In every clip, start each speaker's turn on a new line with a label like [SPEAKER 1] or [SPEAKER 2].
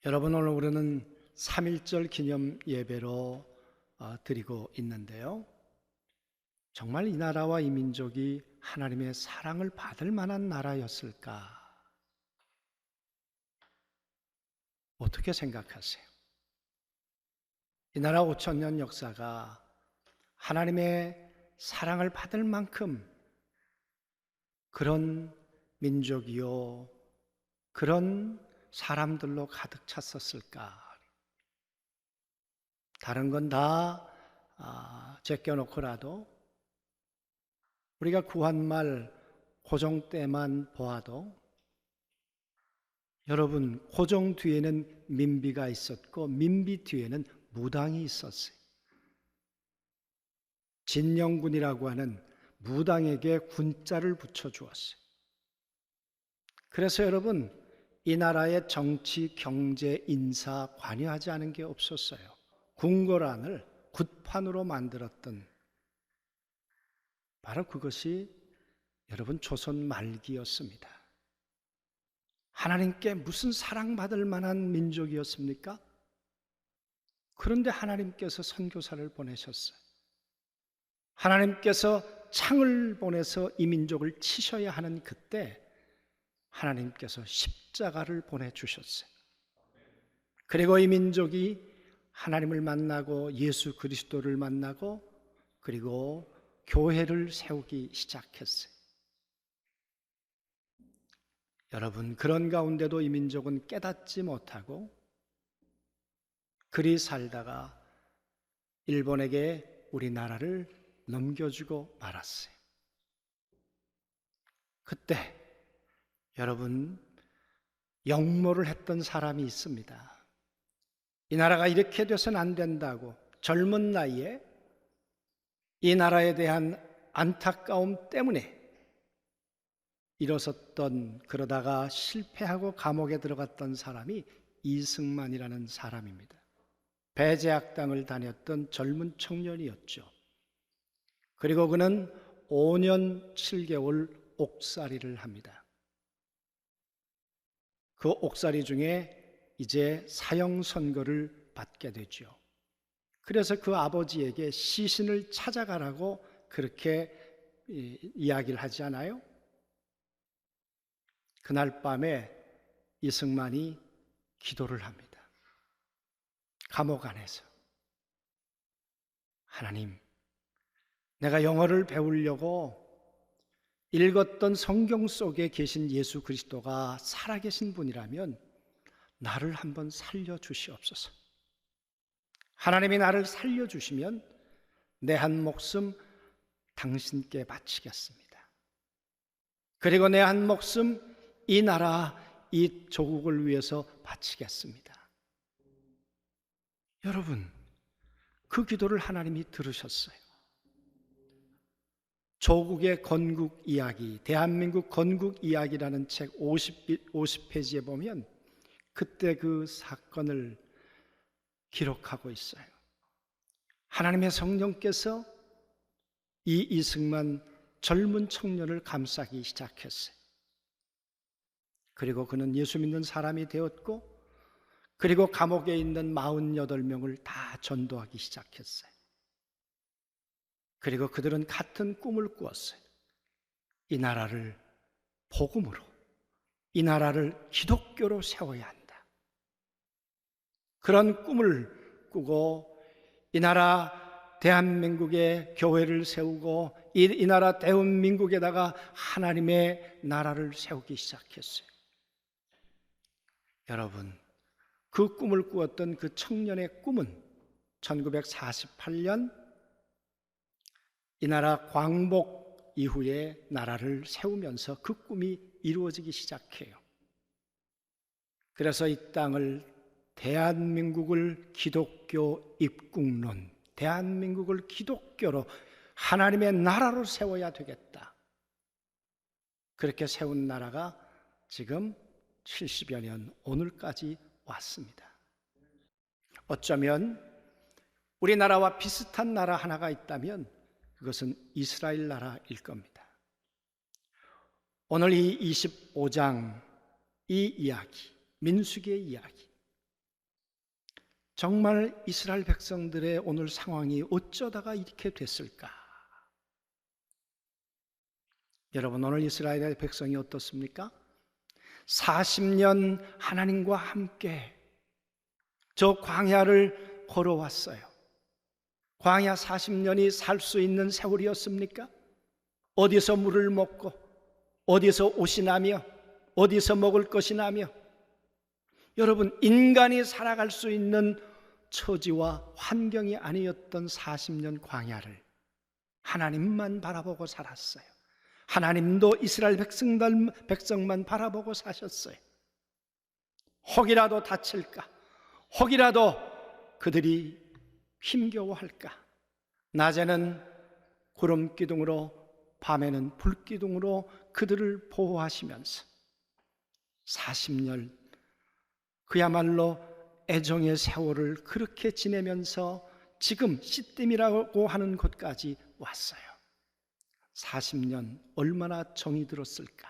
[SPEAKER 1] 여러분, 오늘 우리는 3.1절 기념 예배로 드리고 있는데요. 정말 이 나라와 이 민족이 하나님의 사랑을 받을 만한 나라였을까? 어떻게 생각하세요? 이 나라 5,000년 역사가 하나님의 사랑을 받을 만큼 그런 민족이요, 그런 사람들로 가득 찼었을까? 다른 건 다 제껴놓고라도 우리가 구한말 고종 때만 보아도, 여러분, 고종 뒤에는 민비가 있었고 민비 뒤에는 무당이 있었어요. 진영군이라고 하는 무당에게 군자를 붙여주었어요. 그래서 여러분, 이 나라의 정치, 경제, 인사 관여하지 않은 게 없었어요. 궁궐안을 굿판으로 만들었던, 바로 그것이 여러분 조선 말기였습니다. 하나님께 무슨 사랑받을 만한 민족이었습니까? 그런데 하나님께서 선교사를 보내셨어요. 하나님께서 창을 보내서 이 민족을 치셔야 하는 그때 하나님께서 십자가를 보내주셨어요. 그리고 이 민족이 하나님을 만나고 예수 그리스도를 만나고 그리고 교회를 세우기 시작했어요. 여러분, 그런 가운데도 이 민족은 깨닫지 못하고 그리 살다가 일본에게 우리나라를 넘겨주고 말았어요. 그때 여러분, 역모를 했던 사람이 있습니다. 이 나라가 이렇게 돼서는 안 된다고 젊은 나이에 이 나라에 대한 안타까움 때문에 일어섰던, 그러다가 실패하고 감옥에 들어갔던 사람이 이승만이라는 사람입니다. 배제학당을 다녔던 젊은 청년이었죠. 그리고 그는 5년 7개월 옥살이를 합니다. 그 옥살이 중에 이제 사형 선고를 받게 되죠. 그래서 그 아버지에게 시신을 찾아가라고 그렇게 이야기를 하지 않아요? 그날 밤에 이승만이 기도를 합니다. 감옥 안에서. 하나님, 내가 영어를 배우려고 읽었던 성경 속에 계신 예수 그리스도가 살아계신 분이라면 나를 한번 살려주시옵소서. 하나님이 나를 살려주시면 내 한 목숨 당신께 바치겠습니다. 그리고 내 한 목숨 이 나라, 이 조국을 위해서 바치겠습니다. 여러분, 그 기도를 하나님이 들으셨어요. 조국의 건국 이야기, 대한민국 건국 이야기라는 책 50페이지에 보면 그때 그 사건을 기록하고 있어요. 하나님의 성령께서 이 이승만 젊은 청년을 감싸기 시작했어요. 그리고 그는 예수 믿는 사람이 되었고, 그리고 감옥에 있는 48명을 다 전도하기 시작했어요. 그리고 그들은 같은 꿈을 꾸었어요. 이 나라를 복음으로, 이 나라를 기독교로 세워야 한다. 그런 꿈을 꾸고 이 나라 대한민국의 교회를 세우고 이 나라 대한민국에다가 하나님의 나라를 세우기 시작했어요. 여러분, 그 꿈을 꾸었던 그 청년의 꿈은 1948년 이 나라 광복 이후에 나라를 세우면서 그 꿈이 이루어지기 시작해요. 그래서 이 땅을, 대한민국을 기독교 입국론, 대한민국을 기독교로 하나님의 나라로 세워야 되겠다. 그렇게 세운 나라가 지금 70여 년 오늘까지 왔습니다. 어쩌면 우리나라와 비슷한 나라 하나가 있다면 그것은 이스라엘 나라일 겁니다. 오늘 이 25장 이 이야기, 민수기의 이야기, 정말 이스라엘 백성들의 오늘 상황이 어쩌다가 이렇게 됐을까? 여러분, 오늘 이스라엘의 백성이 어떻습니까? 40년 하나님과 함께 저 광야를 걸어왔어요. 광야 40년이 살 수 있는 세월이었습니까? 어디서 물을 먹고, 어디서 옷이 나며, 어디서 먹을 것이 나며, 여러분, 인간이 살아갈 수 있는 처지와 환경이 아니었던 40년 광야를 하나님만 바라보고 살았어요. 하나님도 이스라엘 백성만 바라보고 사셨어요. 혹이라도 다칠까? 혹이라도 그들이 힘겨워할까? 낮에는 구름 기둥으로, 밤에는 불 기둥으로 그들을 보호하시면서 40년 그야말로 애정의 세월을 그렇게 지내면서 지금 시딤이라고 하는 곳까지 왔어요. 40년 얼마나 정이 들었을까?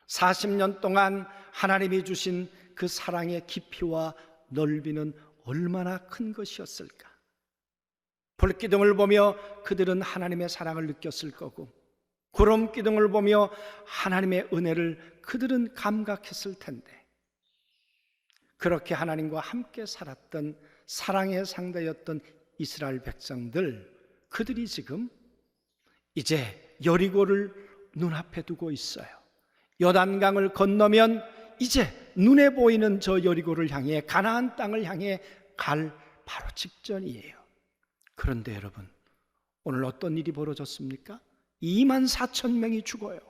[SPEAKER 1] 40년 동안 하나님이 주신 그 사랑의 깊이와 넓이는 얼마나 큰 것이었을까? 불기둥을 보며 그들은 하나님의 사랑을 느꼈을 거고, 구름 기둥을 보며 하나님의 은혜를 그들은 감각했을 텐데, 그렇게 하나님과 함께 살았던 사랑의 상대였던 이스라엘 백성들, 그들이 지금 이제 여리고를 눈앞에 두고 있어요. 요단강을 건너면 이제 눈에 보이는 저 여리고를 향해, 가나안 땅을 향해 갈 바로 직전이에요. 그런데 여러분, 오늘 어떤 일이 벌어졌습니까? 24,000명이 죽어요.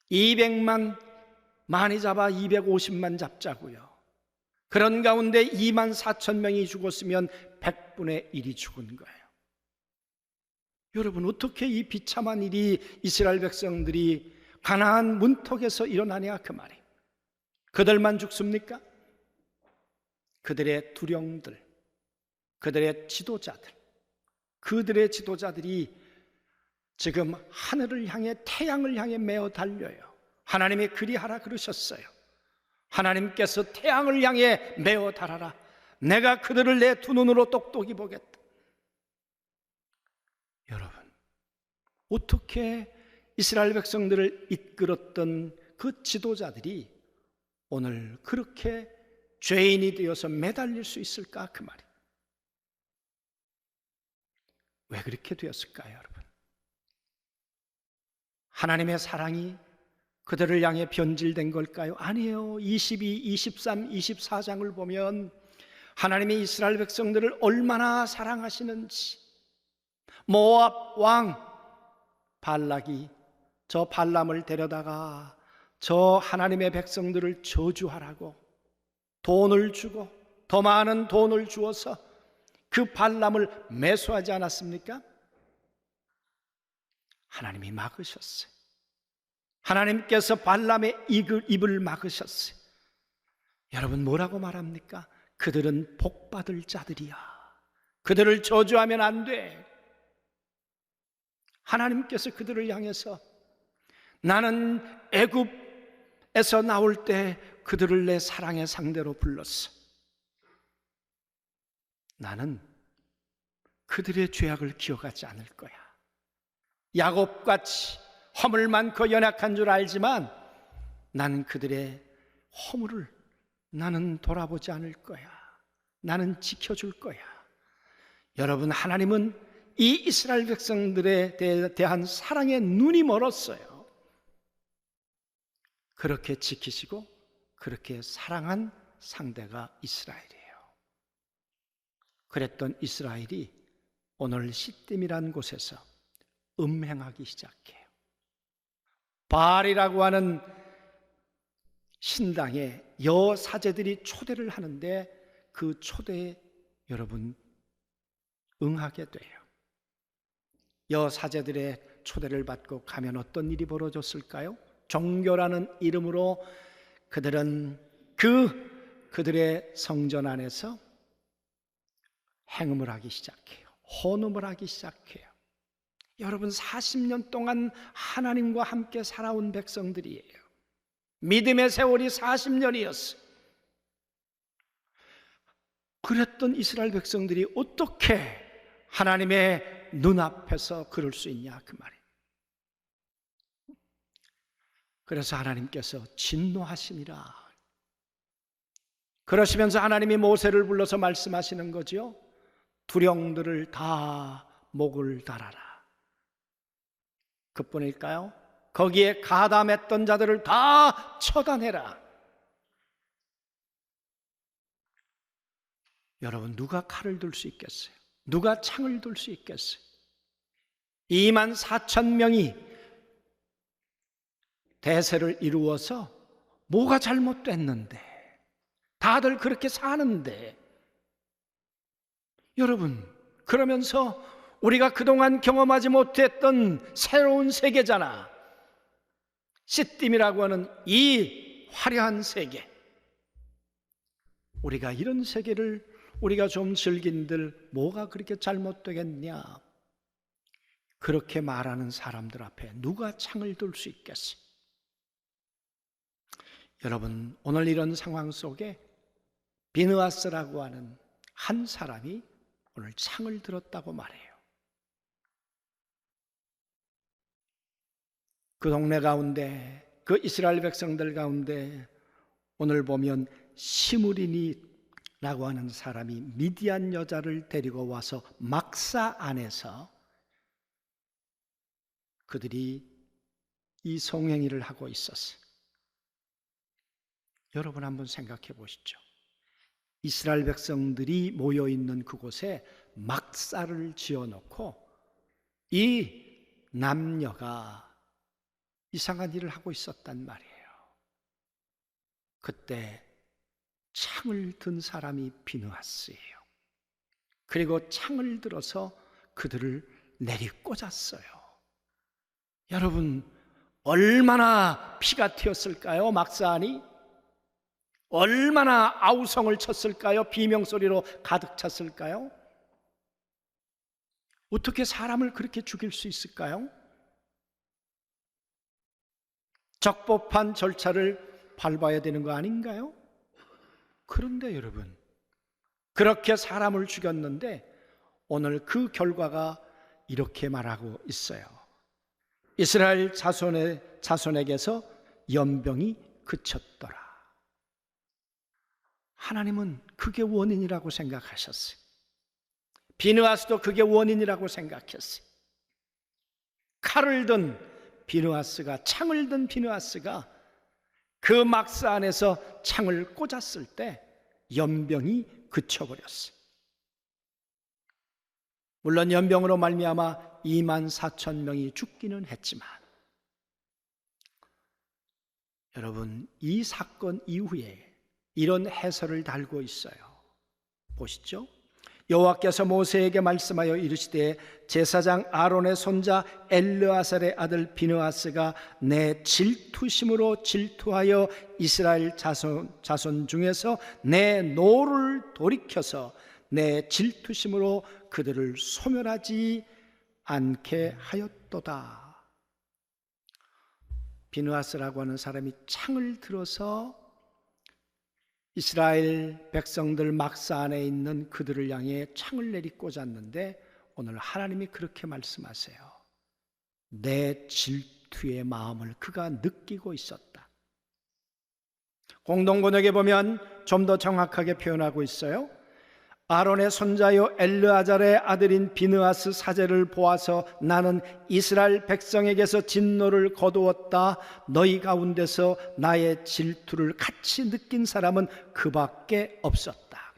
[SPEAKER 1] 200만, 많이 잡아 250만 잡자고요. 그런 가운데 24,000명이 죽었으면 100분의 1이 죽은 거예요. 여러분, 어떻게 이 비참한 일이 이스라엘 백성들이 가나안 문턱에서 일어나냐 그 말이에요. 그들만 죽습니까? 그들의 두령들, 그들의 지도자들, 그들의 지도자들이 지금 하늘을 향해, 태양을 향해 메어 달려요. 하나님이 그리하라 그러셨어요. 하나님께서 태양을 향해 메어 달아라. 내가 그들을 내 두 눈으로 똑똑히 보겠다. 여러분, 어떻게 이스라엘 백성들을 이끌었던 그 지도자들이 오늘 그렇게 죄인이 되어서 매달릴 수 있을까 그 말이에요. 왜 그렇게 되었을까요, 여러분? 하나님의 사랑이 그들을 향해 변질된 걸까요? 아니에요. 22, 23, 24장을 보면 하나님이 이스라엘 백성들을 얼마나 사랑하시는지, 모압 왕 발락이 저 발람을 데려다가 저 하나님의 백성들을 저주하라고 돈을 주고, 더 많은 돈을 주어서 그 발람을 매수하지 않았습니까? 하나님이 막으셨어요. 하나님께서 발람의 입을 막으셨어요. 여러분, 뭐라고 말합니까? 그들은 복받을 자들이야. 그들을 저주하면 안 돼. 하나님께서 그들을 향해서 나는 애굽에서 나올 때 그들을 내 사랑의 상대로 불렀어. 나는 그들의 죄악을 기억하지 않을 거야. 야곱같이 허물 많고 연약한 줄 알지만 나는 그들의 허물을 나는 돌아보지 않을 거야. 나는 지켜줄 거야. 여러분, 하나님은 이 이스라엘 백성들에 대한 사랑의 눈이 멀었어요. 그렇게 지키시고 그렇게 사랑한 상대가 이스라엘이에요. 그랬던 이스라엘이 오늘 시딤이란 곳에서 음행하기 시작해요. 바알이라고 하는 신당에 여사제들이 초대를 하는데 그 초대에 여러분 응하게 돼요. 여사제들의 초대를 받고 가면 어떤 일이 벌어졌을까요? 종교라는 이름으로 그들은 그들의 성전 안에서 행음을 하기 시작해요. 혼음을 하기 시작해요. 여러분, 40년 동안 하나님과 함께 살아온 백성들이에요. 믿음의 세월이 40년이었어요. 그랬던 이스라엘 백성들이 어떻게 하나님의 눈앞에서 그럴 수 있냐, 그 말이에요. 그래서 하나님께서 진노하시니라. 그러시면서 하나님이 모세를 불러서 말씀하시는 거죠. 두령들을 다 목을 달아라. 그뿐일까요? 거기에 가담했던 자들을 다 처단해라. 여러분, 누가 칼을 들 수 있겠어요? 누가 창을 들 수 있겠어요? 24,000명이 대세를 이루어서 뭐가 잘못됐는데, 다들 그렇게 사는데, 여러분, 그러면서 우리가 그동안 경험하지 못했던 새로운 세계잖아. 시딤이라고 하는 이 화려한 세계, 우리가 이런 세계를 우리가 좀 즐긴들 뭐가 그렇게 잘못되겠냐, 그렇게 말하는 사람들 앞에 누가 창을 들 수 있겠어요? 여러분, 오늘 이런 상황 속에 비느하스라고 하는 한 사람이 오늘 창을 들었다고 말해요. 그 동네 가운데, 그 이스라엘 백성들 가운데 오늘 보면 시므리니라고 하는 사람이 미디안 여자를 데리고 와서 막사 안에서 그들이 이 성행위를 하고 있었어요. 여러분 한번 생각해 보시죠. 이스라엘 백성들이 모여있는 그곳에 막사를 지어놓고 이 남녀가 이상한 일을 하고 있었단 말이에요. 그때 창을 든 사람이 비느하스예요. 그리고 창을 들어서 그들을 내리꽂았어요. 여러분, 얼마나 피가 튀었을까요? 막사 안이 얼마나 아우성을 쳤을까요? 비명소리로 가득 찼을까요? 어떻게 사람을 그렇게 죽일 수 있을까요? 적법한 절차를 밟아야 되는 거 아닌가요? 그런데 여러분, 그렇게 사람을 죽였는데 오늘 그 결과가 이렇게 말하고 있어요. 이스라엘 자손에게서 연병이 그쳤더라. 하나님은 그게 원인이라고 생각하셨어요. 비느하스도 그게 원인이라고 생각했어요. 칼을 든 비느하스가, 창을 든 비느하스가 그 막사 안에서 창을 꽂았을 때 연병이 그쳐버렸어요. 물론 연병으로 말미암아 24,000명이 죽기는 했지만, 여러분, 이 사건 이후에 이런 해설을 달고 있어요. 보시죠. 여호와께서 모세에게 말씀하여 이르시되 제사장 아론의 손자 엘르아살의 아들 비느하스가 내 질투심으로 질투하여 이스라엘 자손 중에서 내 노를 돌이켜서 내 질투심으로 그들을 소멸하지 않게 하였도다. 비느하스라고 하는 사람이 창을 들어서 이스라엘 백성들 막사 안에 있는 그들을 향해 창을 내리꽂았는데 오늘 하나님이 그렇게 말씀하세요. 내 질투의 마음을 그가 느끼고 있었다. 공동번역에 보면 좀 더 정확하게 표현하고 있어요. 아론의 손자요 엘르아잘의 아들인 비느하스 사제를 보아서 나는 이스라엘 백성에게서 진노를 거두었다. 너희 가운데서 나의 질투를 같이 느낀 사람은 그밖에 없었다.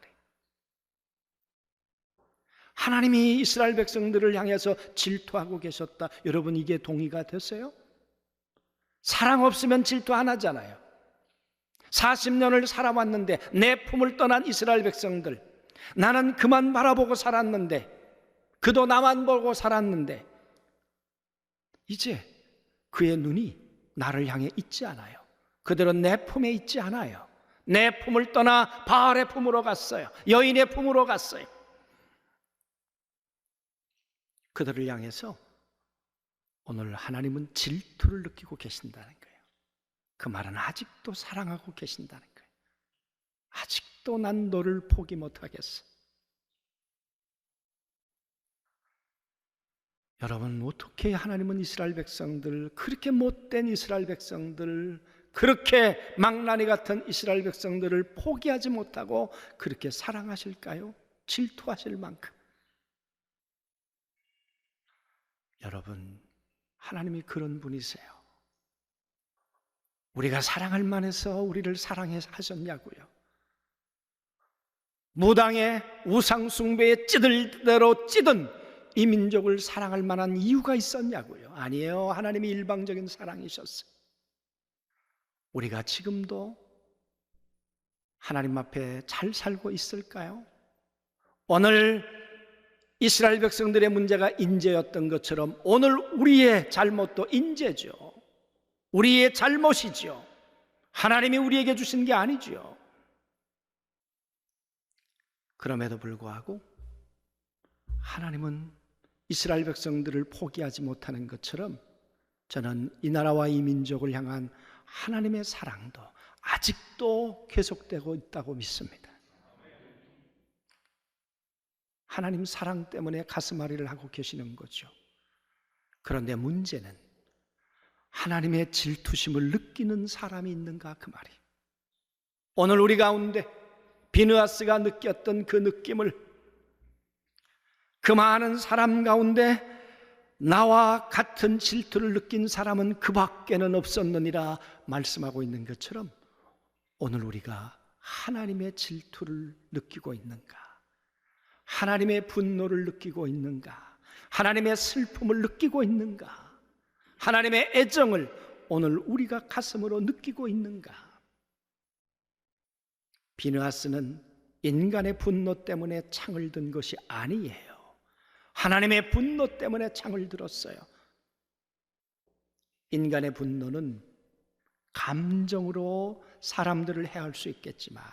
[SPEAKER 1] 하나님이 이스라엘 백성들을 향해서 질투하고 계셨다. 여러분, 이게 동의가 되세요? 사랑 없으면 질투 안 하잖아요. 40년을 살아왔는데 내 품을 떠난 이스라엘 백성들, 나는 그만 바라보고 살았는데, 그도 나만 보고 살았는데 이제 그의 눈이 나를 향해 있지 않아요. 그들은 내 품에 있지 않아요. 내 품을 떠나 바알의 품으로 갔어요. 여인의 품으로 갔어요. 그들을 향해서 오늘 하나님은 질투를 느끼고 계신다는 거예요. 그 말은 아직도 사랑하고 계신다는 거예요. 아직도. 아직도 난 너를 포기 못하겠어. 여러분, 어떻게 하나님은 이스라엘 백성들, 그렇게 못된 이스라엘 백성들, 그렇게 망나니 같은 이스라엘 백성들을 포기하지 못하고 그렇게 사랑하실까요? 질투하실 만큼. 여러분, 하나님이 그런 분이세요. 우리가 사랑할 만해서 우리를 사랑하셨냐고요. 무당의 우상 숭배에 찌들 대로 찌든 이 민족을 사랑할 만한 이유가 있었냐고요. 아니에요. 하나님이 일방적인 사랑이셨어요. 우리가 지금도 하나님 앞에 잘 살고 있을까요? 오늘 이스라엘 백성들의 문제가 인재였던 것처럼 오늘 우리의 잘못도 인재죠. 우리의 잘못이죠. 하나님이 우리에게 주신 게 아니죠. 그럼에도 불구하고 하나님은 이스라엘 백성들을 포기하지 못하는 것처럼 저는 이 나라와 이 민족을 향한 하나님의 사랑도 아직도 계속되고 있다고 믿습니다. 하나님 사랑 때문에 가슴앓이를 하고 계시는 거죠. 그런데 문제는 하나님의 질투심을 느끼는 사람이 있는가, 그 말이. 오늘 우리 가운데 비느하스가 느꼈던 그 느낌을 그 많은 사람 가운데 나와 같은 질투를 느낀 사람은 그 밖에는 없었느니라 말씀하고 있는 것처럼 오늘 우리가 하나님의 질투를 느끼고 있는가? 하나님의 분노를 느끼고 있는가? 하나님의 슬픔을 느끼고 있는가? 하나님의 애정을 오늘 우리가 가슴으로 느끼고 있는가? 비느하스는 인간의 분노 때문에 창을 든 것이 아니에요. 하나님의 분노 때문에 창을 들었어요. 인간의 분노는 감정으로 사람들을 해할 수 있겠지만,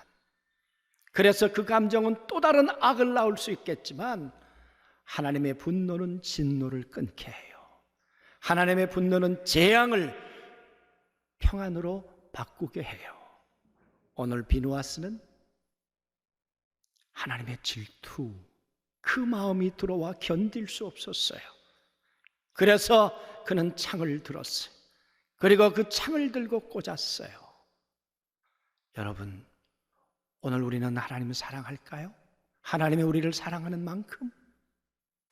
[SPEAKER 1] 그래서 그 감정은 또 다른 악을 낳을 수 있겠지만, 하나님의 분노는 진노를 끊게 해요. 하나님의 분노는 재앙을 평안으로 바꾸게 해요. 오늘 비느하스는 하나님의 질투, 그 마음이 들어와 견딜 수 없었어요. 그래서 그는 창을 들었어요. 그리고 그 창을 들고 꽂았어요. 여러분, 오늘 우리는 하나님을 사랑할까요? 하나님이 우리를 사랑하는 만큼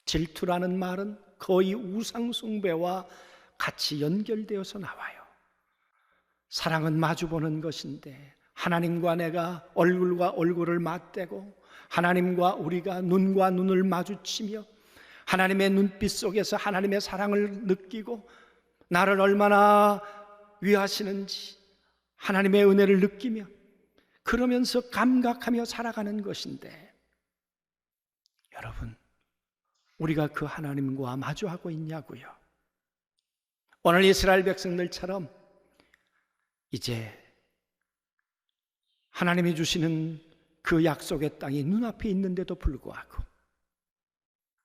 [SPEAKER 1] 질투라는 말은 거의 우상숭배와 같이 연결되어서 나와요. 사랑은 마주보는 것인데 하나님과 내가 얼굴과 얼굴을 맞대고 하나님과 우리가 눈과 눈을 마주치며 하나님의 눈빛 속에서 하나님의 사랑을 느끼고 나를 얼마나 위하시는지 하나님의 은혜를 느끼며 그러면서 감각하며 살아가는 것인데, 여러분, 우리가 그 하나님과 마주하고 있냐고요? 오늘 이스라엘 백성들처럼 이제 하나님이 주시는 그 약속의 땅이 눈앞에 있는데도 불구하고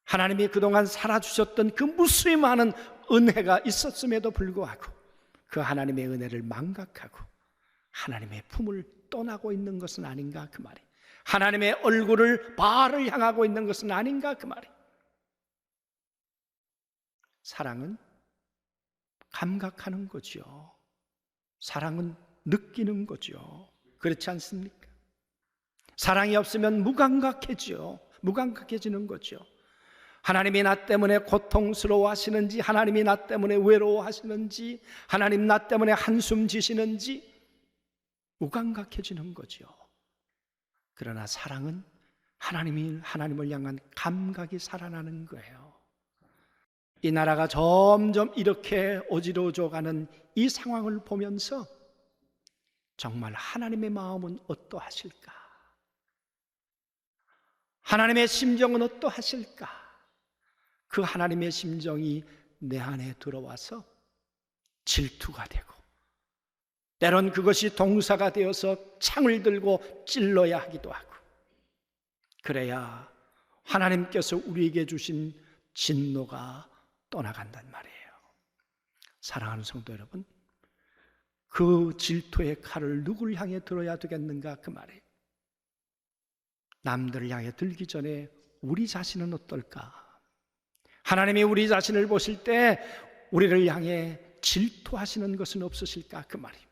[SPEAKER 1] 하나님이 그동안 살아주셨던 그 무수히 많은 은혜가 있었음에도 불구하고 그 하나님의 은혜를 망각하고 하나님의 품을 떠나고 있는 것은 아닌가, 그 말이. 하나님의 얼굴을 바알을 향하고 있는 것은 아닌가, 그 말이. 사랑은 감각하는 거죠. 사랑은 느끼는 거죠. 그렇지 않습니까? 사랑이 없으면 무감각해지는 거죠. 하나님이 나 때문에 고통스러워하시는지, 하나님이 나 때문에 외로워하시는지, 하나님 나 때문에 한숨 지시는지 무감각해지는 거죠. 그러나 사랑은 하나님을 향한 감각이 살아나는 거예요. 이 나라가 점점 이렇게 어지러워져가는 이 상황을 보면서 정말 하나님의 마음은 어떠하실까? 하나님의 심정은 어떠하실까? 그 하나님의 심정이 내 안에 들어와서 질투가 되고 때론 그것이 동사가 되어서 창을 들고 찔러야 하기도 하고, 그래야 하나님께서 우리에게 주신 진노가 떠나간단 말이에요. 사랑하는 성도 여러분, 그 질투의 칼을 누굴 향해 들어야 되겠는가, 그 말이에요. 남들을 향해 들기 전에 우리 자신은 어떨까? 하나님이 우리 자신을 보실 때 우리를 향해 질투하시는 것은 없으실까? 그 말이에요.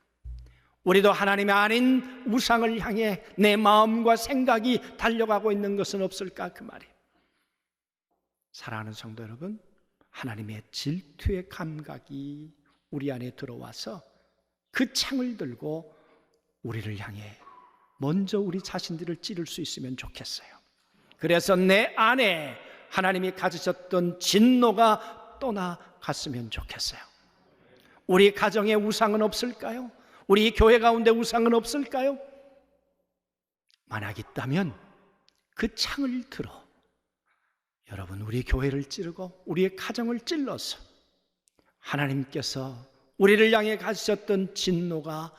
[SPEAKER 1] 우리도 하나님이 아닌 우상을 향해 내 마음과 생각이 달려가고 있는 것은 없을까? 그 말이에요. 사랑하는 성도 여러분, 하나님의 질투의 감각이 우리 안에 들어와서 그 창을 들고 우리를 향해 먼저 우리 자신들을 찌를 수 있으면 좋겠어요. 그래서 내 안에 하나님이 가지셨던 진노가 떠나갔으면 좋겠어요. 우리 가정에 우상은 없을까요? 우리 교회 가운데 우상은 없을까요? 만약 있다면 그 창을 들어 여러분 우리 교회를 찌르고 우리의 가정을 찔러서 하나님께서 우리를 향해 가지셨던 진노가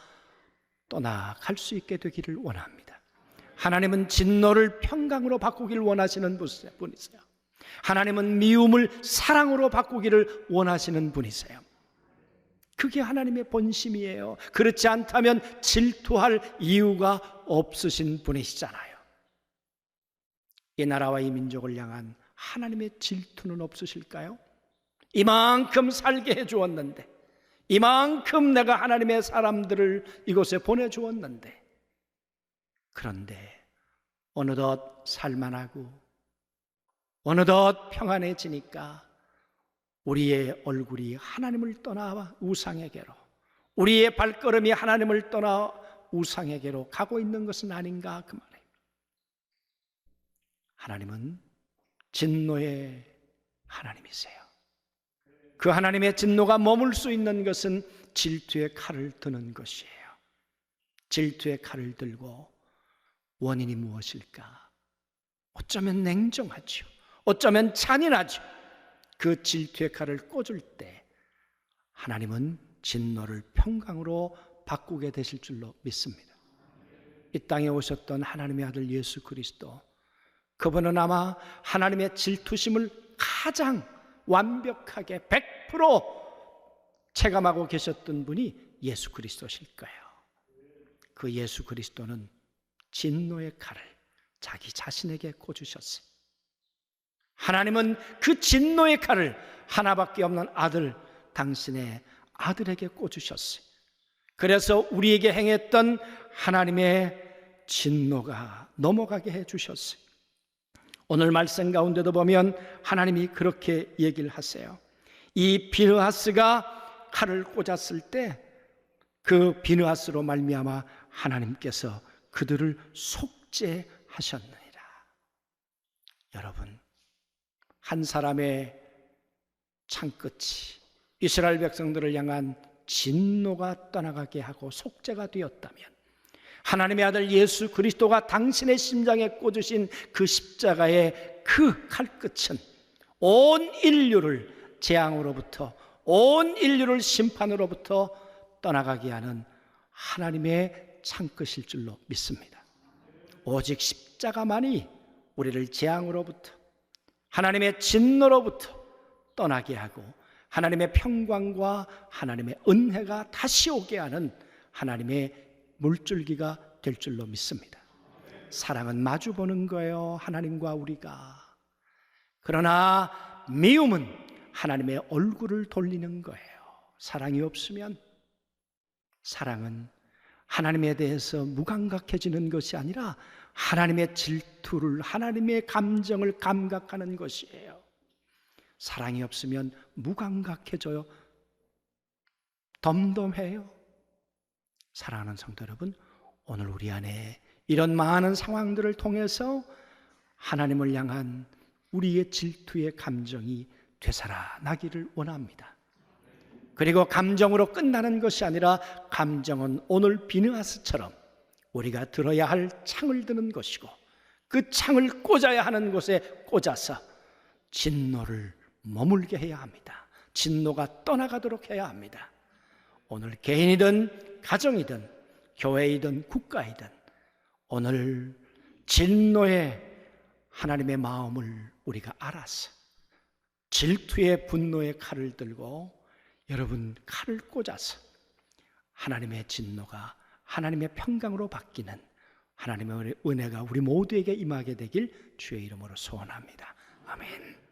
[SPEAKER 1] 떠나갈 수 있게 되기를 원합니다. 하나님은 진노를 평강으로 바꾸기를 원하시는 분이세요. 하나님은 미움을 사랑으로 바꾸기를 원하시는 분이세요. 그게 하나님의 본심이에요. 그렇지 않다면 질투할 이유가 없으신 분이시잖아요. 이 나라와 이 민족을 향한 하나님의 질투는 없으실까요? 이만큼 살게 해주었는데, 이만큼 내가 하나님의 사람들을 이곳에 보내주었는데, 그런데 어느덧 살만하고 어느덧 평안해지니까 우리의 얼굴이 하나님을 떠나 우상에게로, 우리의 발걸음이 하나님을 떠나 우상에게로 가고 있는 것은 아닌가 그 말이에요. 하나님은 진노의 하나님이세요. 그 하나님의 진노가 머물 수 있는 것은 질투의 칼을 드는 것이에요. 질투의 칼을 들고 원인이 무엇일까? 어쩌면 냉정하죠. 어쩌면 잔인하죠. 그 질투의 칼을 꽂을 때 하나님은 진노를 평강으로 바꾸게 되실 줄로 믿습니다. 이 땅에 오셨던 하나님의 아들 예수 그리스도, 그분은 아마 하나님의 질투심을 가장 완벽하게 100% 체감하고 계셨던 분이 예수 그리스도실 거예요. 그 예수 그리스도는 진노의 칼을 자기 자신에게 꽂으셨어요. 하나님은 그 진노의 칼을 하나밖에 없는 아들, 당신의 아들에게 꽂으셨어요. 그래서 우리에게 행했던 하나님의 진노가 넘어가게 해주셨어요. 오늘 말씀 가운데도 보면 하나님이 그렇게 얘기를 하세요. 이 비느하스가 칼을 꽂았을 때 그 비느하스로 말미암아 하나님께서 그들을 속죄하셨느니라. 여러분, 한 사람의 창끝이 이스라엘 백성들을 향한 진노가 떠나가게 하고 속죄가 되었다면, 하나님의 아들 예수 그리스도가 당신의 심장에 꽂으신 그 십자가의 그 칼끝은 온 인류를 재앙으로부터, 온 인류를 심판으로부터 떠나가게 하는 하나님의 창끝일 줄로 믿습니다. 오직 십자가만이 우리를 재앙으로부터, 하나님의 진노로부터 떠나게 하고 하나님의 평강과 하나님의 은혜가 다시 오게 하는 하나님의 물줄기가 될 줄로 믿습니다. 사랑은 마주보는 거예요, 하나님과 우리가. 그러나 미움은 하나님의 얼굴을 돌리는 거예요. 사랑이 없으면, 사랑은 하나님에 대해서 무감각해지는 것이 아니라 하나님의 질투를, 하나님의 감정을 감각하는 것이에요. 사랑이 없으면 무감각해져요. 덤덤해요. 사랑하는 성도 여러분, 오늘 우리 안에 이런 많은 상황들을 통해서 하나님을 향한 우리의 질투의 감정이 되살아나기를 원합니다. 그리고 감정으로 끝나는 것이 아니라 감정은 오늘 비느하스처럼 우리가 들어야 할 창을 드는 것이고, 그 창을 꽂아야 하는 곳에 꽂아서 진노를 머물게 해야 합니다. 진노가 떠나가도록 해야 합니다. 오늘 개인이든 가정이든 교회이든 국가이든 오늘 진노의 하나님의 마음을 우리가 알아서 질투의 분노의 칼을 들고 여러분 칼을 꽂아서 하나님의 진노가 하나님의 평강으로 바뀌는 하나님의 은혜가 우리 모두에게 임하게 되길 주의 이름으로 소원합니다. 아멘.